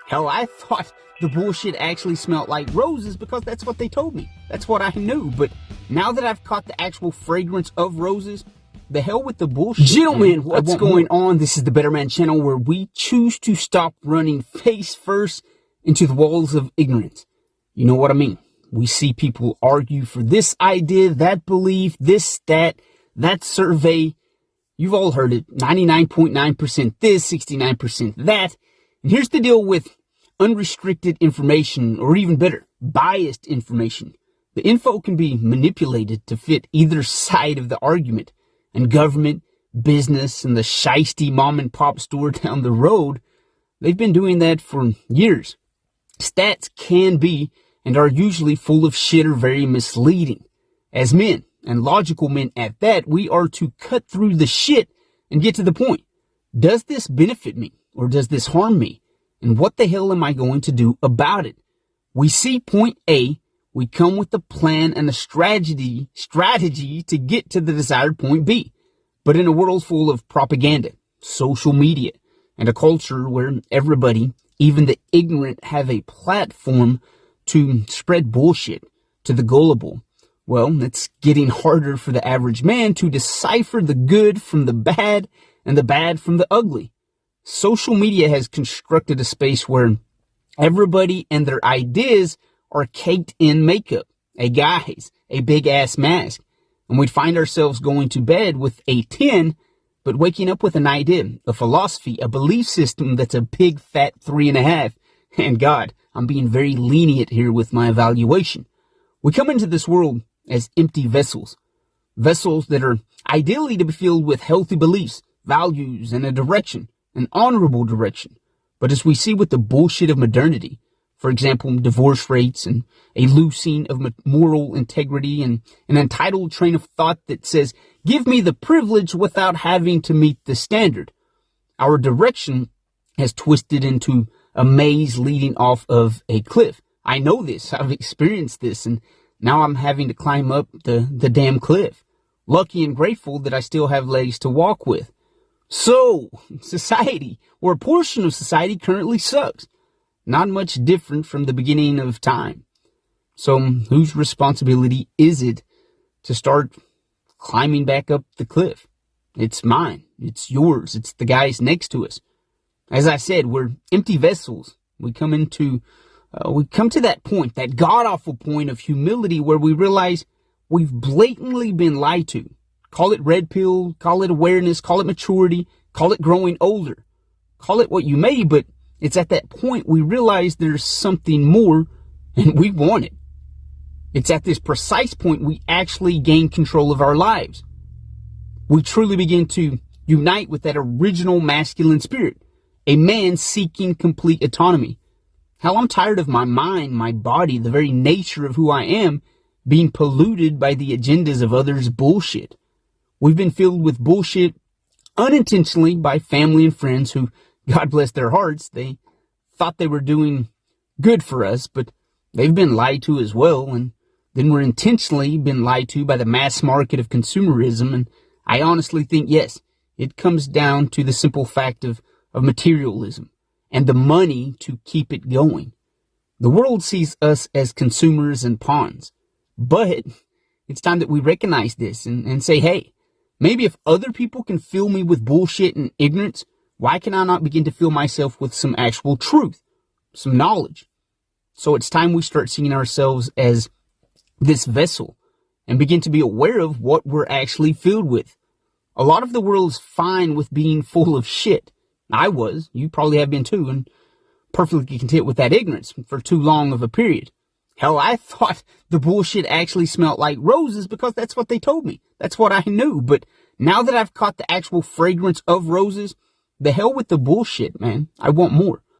Hell, I thought the bullshit actually smelled like roses because that's what they told me. That's what I knew. But now that I've caught the actual fragrance of roses, the hell with the bullshit. Gentlemen, what's going on? This is the Betterman channel where we choose to stop running face first into the walls of ignorance. You know what I mean? We see people argue for this idea, that belief, this, that survey. You've all heard it. 99.9% this, 69% that. And here's the deal with unrestricted information, or even better, biased information. The info can be manipulated to fit either side of the argument. And government, business, and the shiesty mom and pop store down the road, they've been doing that for years. Stats can be and are usually full of shit or very misleading. As men, and logical men at that, we are to cut through the shit and get to the point. Does this benefit me or does this harm me? And what the hell am I going to do about it? We see point A, we come with a plan and a strategy to get to the desired point B. But in a world full of propaganda, social media, and a culture where everybody, even the ignorant, have a platform to spread bullshit to the gullible, well, it's getting harder for the average man to decipher the good from the bad and the bad from the ugly. Social media has constructed a space where everybody and their ideas are caked in makeup, a guise, a big ass mask, and we'd find ourselves going to bed with a 10, but waking up with an idea, a philosophy, a belief system that's a big fat 3.5. And God, I'm being very lenient here with my evaluation. We come into this world as empty vessels that are ideally to be filled with healthy beliefs, values, and a direction, an honorable direction. But as we see with the bullshit of modernity, for example, divorce rates and a loosening of moral integrity and an entitled train of thought that says, give me the privilege without having to meet the standard. Our direction has twisted into a maze leading off of a cliff. I know this. I've experienced this, and now I'm having to climb up the damn cliff. Lucky and grateful that I still have legs to walk with. So, society, or a portion of society, currently sucks. Not much different from the beginning of time. So, whose responsibility is it to start climbing back up the cliff? It's mine. It's yours. It's the guys next to us. As I said, we're empty vessels. We come to that point, that god-awful point of humility where we realize we've blatantly been lied to. Call it red pill, call it awareness, call it maturity, call it growing older. Call it what you may, but it's at that point we realize there's something more and we want it. It's at this precise point we actually gain control of our lives. We truly begin to unite with that original masculine spirit. A man seeking complete autonomy. Hell, I'm tired of my mind, my body, the very nature of who I am, being polluted by the agendas of others' bullshit. We've been filled with bullshit unintentionally by family and friends who, God bless their hearts, they thought they were doing good for us, but they've been lied to as well, and then we're intentionally been lied to by the mass market of consumerism, and I honestly think, yes, it comes down to the simple fact of materialism and the money to keep it going. The world sees us as consumers and pawns, but it's time that we recognize this and say, hey, maybe if other people can fill me with bullshit and ignorance, why can I not begin to fill myself with some actual truth, some knowledge? So it's time we start seeing ourselves as this vessel and begin to be aware of what we're actually filled with. A lot of the world's fine with being full of shit. I was, you probably have been too, and perfectly content with that ignorance for too long of a period. Hell, I thought the bullshit actually smelled like roses because that's what they told me. That's what I knew. But now that I've caught the actual fragrance of roses, the hell with the bullshit, man. I want more.